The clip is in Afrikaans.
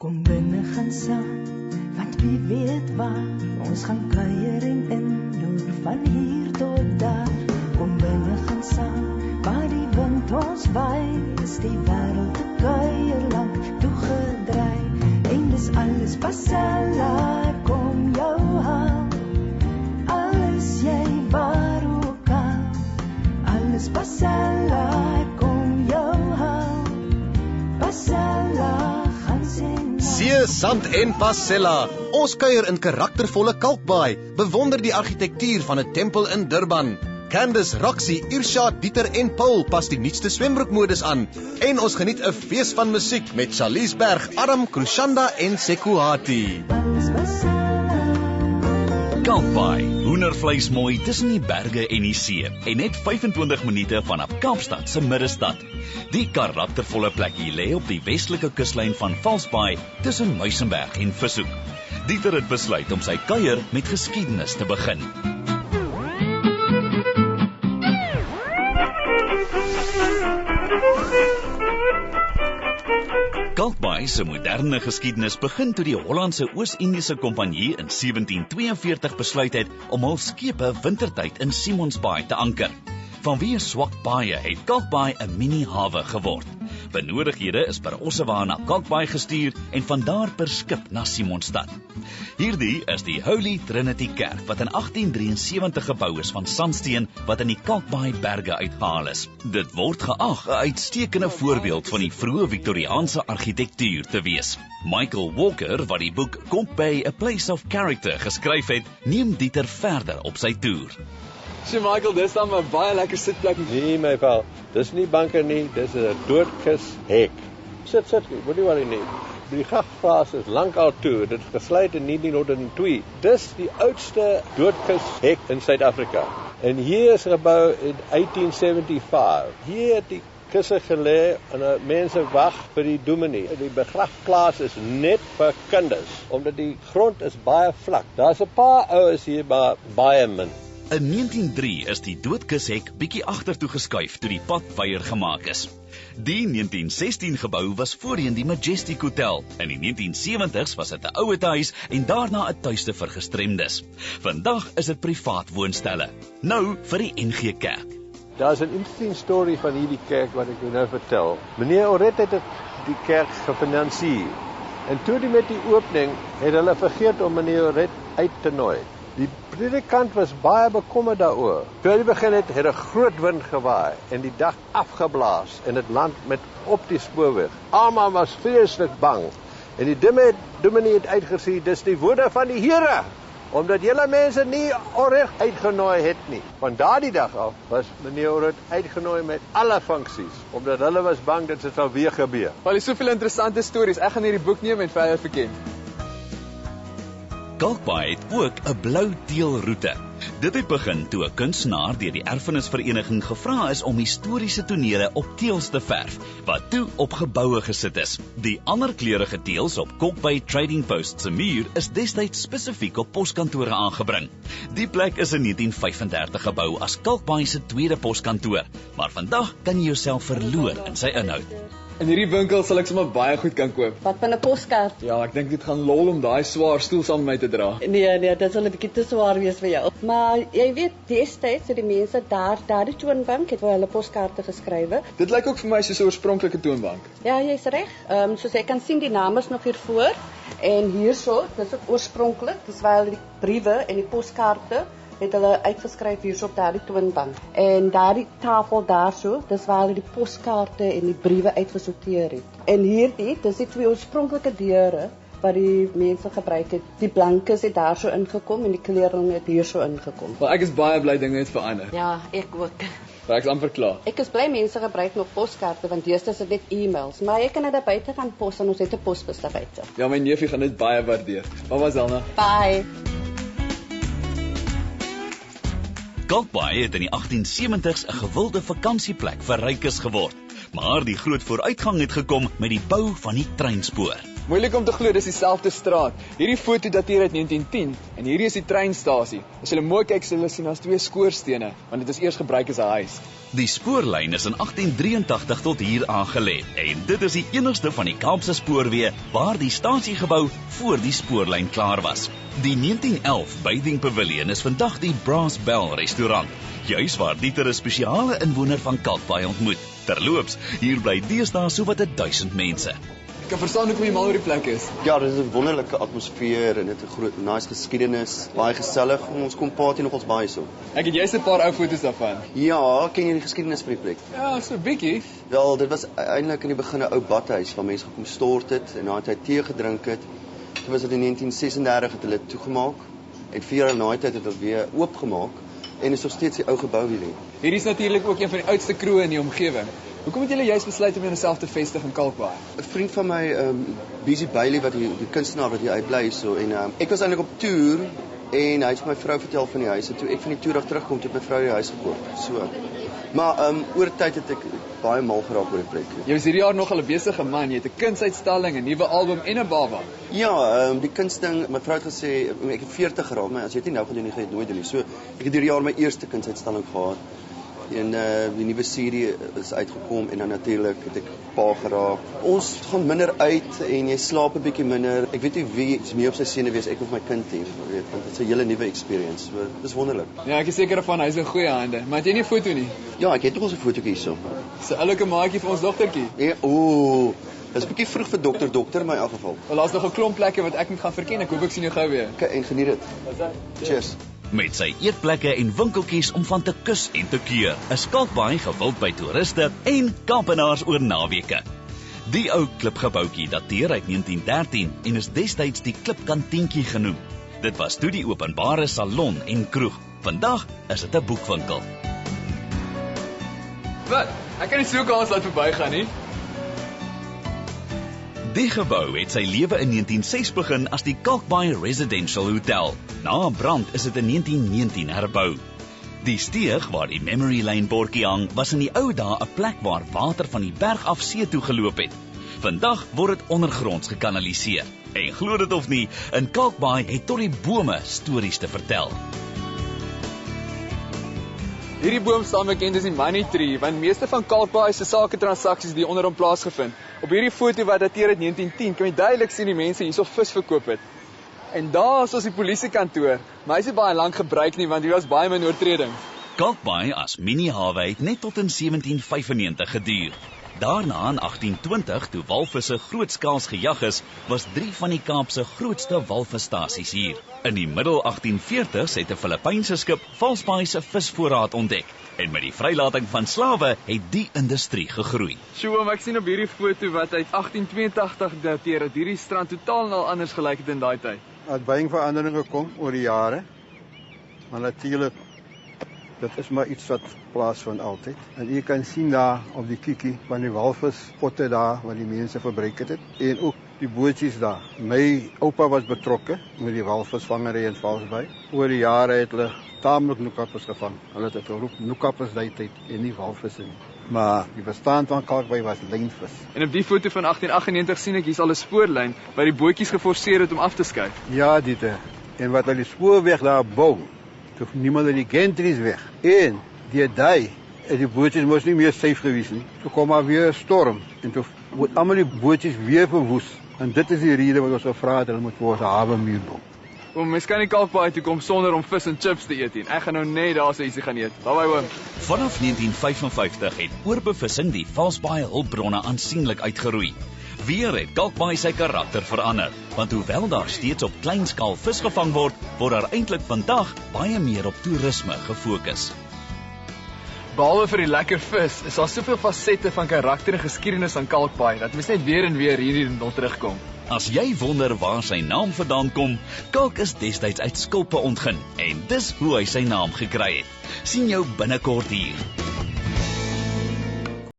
Kom binne gaan saam, want wie weet waar, ons gaan kuier en inloer van hier tot daar. Kom binne gaan saam, waar die wind ons waai, is die wêreld te kuier lank toegedraai. En dis alles Pasella, kom jou haal, alles jy waar ook al, alles Pasella, kom jou haal, Pasella. See, sand en Pasella. Ons kuier in karaktervolle Kalkbaai, bewonder die argitektuur van 'n tempel in Durban. Candice, Roxy, Irshad, Dieter en Paul pas die nuutste swembroekmodus aan. En ons geniet 'n fees van musiek met Charlize Berg, Adam, Krushanda en Sekuhati. Kalkbaai, hoendervleis mooi tussen die berge en die see en net 25 minute vanaf Kaapstad se middestad. Die karaktervolle plekkie lê op die westelike kuslyn van Valsbaai tussen Muizenberg en Vishoek. Dieter het besluit om sy kuier met geskiedenis te begin. Kalkbaai se moderne geskiedenis begin toe die Hollandse Oos-Indiese Kompanjie in 1742 besluit het om hul skepe wintertyd in Simonsbaai te anker. Vanweë swak paaie het Kalkbaai 'n mini-hawe geword. Benodigdhede is per Ossewa na Kalkbaai gestuur en vandaar per skip na Simonstad. Hierdie is die Holy Trinity Kerk wat in 1873 gebou is van sandsteen wat in die Kalkbaai berge uitgehaal is. Dit word geag 'n uitstekende voorbeeld van die vroeë Victoriaanse argitektuur te wees. Michael Walker, wat die boek Kalkbaai, A Place of Character geskryf het, neem Dieter verder op sy toer. So Michael, dis dan 'n baie lekker sitplek. Nee my val, dis nie banke nie, dis 'n doodkus hek. Sit, wat doen jy nie? Die grafplaas is lankal toe, dit is gesluit in 1902. Dis die oudste doodkus hek in Suid-Afrika. En hier is gebou in 1875. Hier het die kusse gelê en mense wag vir die dominee. Die begrafplaas is net vir kinders, omdat die grond is baie vlak. Daar's 'n paar oues hier, maar baie min. In 1903 is die doodkushek bietjie agtertoe geskuif toe die pad wyer gemaak is. Die 1916 gebou was voorheen die Majestic Hotel. In die 1970s was dit 'n ouetehuis en daarna 'n tuiste vir gestremdes. Vandag is dit privaat woonstelle. Nou vir die NG Kerk. Daar's 'n interesting story van hierdie kerk wat ek jou nou vertel. Meneer Oret het die kerk gefinansier. En toe die met die opening het hulle vergeet om meneer Oret uit te nooi. Die predikant was baie bekommerd daaroor. Toe hy begin het 'n groot wind gewaai en die dak afgeblaas en dit land met op die spoorweg. Almal was vreeslik bang. En die dominee het uitgesê, dis die woorde van die Here, omdat julle mense nie Oret uitgenooi het nie. Van daardie dag af was meneer Oret uitgenooi met alle funksies, omdat hulle was bang dat dit sal weer gebeur. Wel, is soveel interessante stories. Ek gaan hierdie boek neem en verder verken. Kalkbaai het ook 'n blou teelroete. Dit het begin toe 'n kunstenaar deur die erfenisvereniging gevra is om historiese tonele op teels te verf, wat toe op geboue gesit is. Die ander kleurige teels op Kalkbaai Trading Post se muur is destyds spesifiek op poskantore aangebring. Die plek is in 1935 gebou as Kalkbaai se tweede poskantoor, maar vandag kan jy jouself verloor in sy inhoud. In hierdie winkel sal ek sommer baie goed kan koop. Wat van 'n poskaart? Ja, ek dink dit gaan lol om daai swaar stoel saam met my te dra. Nee, dit sal 'n bietjie te swaar wees vir jou. Maar jy weet, destyds het die mense daardie toonbank het vir hulle poskaarte geskrywe. Dit lyk ook vir my soos 'n oorspronklike toonbank. Ja, jy's reg. Soos jy kan sien, die naam is nog hier voor. En hierso, dis ook oorspronklik, dis waar die briewe en die poskaarte het hulle uitgeskryf hierso op daardie toonbank. En daardie tafel daarso, dis waar hulle die poskaarte en die briewe uitgesorteer het. En hierdie, dis die twee oorspronklike deure wat die mense gebruik het. Die blankes het daarso ingekom en die kleurling het hierso ingekom. Maar ek is baie bly dinge het verander. Ja, ek ook. Maar ek is amper klaar. Ek is bly mense gebruik nog poskaarte, want deesdae is dit net e-mails. Maar jy kan dit daar buite gaan pos en ons het 'n posbus daar buite. Ja, my neefie gaan dit baie waardeer. Mama Zelna. Bye. Kalkbaai het in die 1870s 'n gewilde vakansieplek vir rykes geword, maar die groot vooruitgang het gekom met die bou van die treinspoor. Moeilik om te glo, dis dieselfde straat. Hierdie foto dateer uit 1910 en hierdie is die treinstasie. As jy mooi kyk, sal jy sien daar's 2 skoorstene, want dit is eers gebruik as 'n huis. Die spoorlyn is in 1883 tot hier aangelê en dit is die enigste van die Kaapse spoorweë waar die stasiegebou voor die spoorlyn klaar was. Die 1911 Bathing Pavilion is vandag die Brass Bell restaurant, juis waar Dieter 'n spesiale inwoner van Kalkbaai ontmoet. Terloops, hier bly deesdae sowat 1000 mense. Ek kan verstaan hoekom jy mal oor die plek is. Ja, dit is 'n wonderlike atmosfeer en dit 'n groot nice geskiedenis, baie gesellig. Ons kom party nog ons baie so. Ek het jy's 'n paar ou foto's daarvan. Ja, ken jy die geskiedenis van die plek? Ja, so 'n bietjie. Wel, dit was eintlik in die begin 'n ou badhuis waar mense gekom stort het en nadat hy tee gedrink het. Toe was dit in 1936 het hulle toegemaak en 4 jaar na die tyd het hulle weer oopgemaak en is nog steeds die ou gebou hier. Hierdie is natuurlik ook een van die oudste kroë in die omgewing. Hoekom het julle juist besluit om jouself te vestig in Kalkbaai? 'n Vriend van my, Busy Bailey, wat die kunstenaar wat hier uitbly hierso en ek was eintlik op toer en hy het vir my vrou vertel van die huis en toe ek van die toer af terugkom het my vrou die huis gekoop. So. Maar oor tyd het ek baie mal geraak oor die plek. Jy was hierdie jaar nogal 'n besige man. Jy het 'n kunsuitstalling, 'n nuwe album en 'n baba. Ja, die kunsding, my vrou het gesê ek het 40 geraak, maar as jy dit nie nou gaan doen nie, gaan jy dit nooit doen nie. So ek het hierdie jaar my eerste kunsuitstalling gehad. En die nuwe serie is uitgekom en dan natuurlik het ek pa geraak. Ons gaan minder uit en jy slaap 'n bietjie minder. Ek weet nie wie is meer op sy senuwee as ek of my kind hier, weet, want dit is 'n hele nuwe experience. So dis wonderlik. Ja, ek is seker van hy's in goeie hande. Maar het jy nie 'n foto nie? Ja, ek het nog 'n fotootjie hierso. So 'n oulike maatjie vir ons dogtertjie. Ja, dis 'n bietjie vroeg vir dokter in my geval. Wel, daar's nog 'n klomp plekke wat ek moet gaan verken. Ek hoop ek sien jou gou weer. Kyk en geniet dit. Cheers. Met sy eetplekke en winkeltjies om van te kus en te keur, is Kalkbaai gewild by toeriste en kampenaars oor naweke. Die ou klipgebouetjie dateer uit 1913 en is destyds die Klipkantientjie genoem. Dit was toe die openbare salon en kroeg. Vandag is dit 'n boekwinkel. Wat? Ek kan nie so kans laat verbygaan nie. Die gebou het sy lewe in 1906 begin as die Kalkbaai Residential Hotel. Na 'n brand is dit in 1919 herbou. Die steeg waar die Memory Lane bordjie hang, was in die ou dae 'n plek waar water van die berg af see toe geloop het. Vandag word dit ondergronds gekanaliseer. En glo dit of nie, in Kalkbaai het tot die bome stories te vertel. Hierdie boom staan bekend as die Money Tree, want meeste van Kalkbaai se saketransaksies het hier onder hom plaasgevind. Op hierdie foto wat dateer uit 1910 kan jy duidelik sien die mense hierso vis verkoop het. En daar is ons die polisiekantoor, maar hy is nie baie lank gebruik nie want hier was baie min oortredings. Kalkbaai as mini-hawe het net tot in 1795 geduur. Daarna in 1820, toe walvisse grootskaals gejag is, was 3 van die Kaapse grootste walvisstasies hier. In die middel 1840s het 'n Filippynse skip Valsbaai se visvoorraad ontdek. En met die vrylating van slawe het die industrie gegroei. Sjoe, ek sien op hierdie foto wat uit 1882 dateer dat hierdie strand totaal nou anders gelyk het in daai tyd. Het baie veranderinge gekom oor die jare. Maar natuurlik, dit is maar iets wat plaasvind altyd. En jy kan sien daar op die kiekie van die walvispotte daar wat die mense verbruik het. En ook die bootjies daar. My oupa was betrokke met die walvisvangery in Valsbaai. Oor die jare het hulle taamlik noekappers gevang. Hulle het dit geroep noekappers daai tyd en nie walvisse nie. Maar die bestaan van Kalkbaai was lynvis. En op die foto van 1898 sien ek hier's al 'n spoorlyn waar die bootjies geforseer het om af te skuif. Ja, dit. En wat hulle die spoorweg daar bou, toe neem hulle die gantries weg. En die bootjies moes nie meer safe gewees nie. Toe kom maar weer 'n storm en toe word almal die bootjies weer verwoes. En dit is die rede wat ons gevra het hulle moet vir ons 'n hawemuur bou. Mens kan nie Kalkbaai toe kom sonder om vis en chips te eet nie. Ek gaan nou net daar so ietsie gaan eet. Bye oom. Vanaf 1955 het oorbevissing die Valsbaai hulpbronne aansienlik uitgeroei. Weer het Kalkbaai sy karakter verander, want hoewel daar steeds op klein skaal vis gevang word, word daar eintlik vandag baie meer op toerisme gefokus. Behalwe vir die lekker vis, is daar soveel fasette van karakter en geskiedenis aan Kalkbaai dat mens net weer en weer hierin wil terugkom. As jy wonder waar sy naam vandaan kom, Kalk is destyds uit skulpe ontgin en dis hoe hy sy naam gekry het. Sien jou binnekort hier.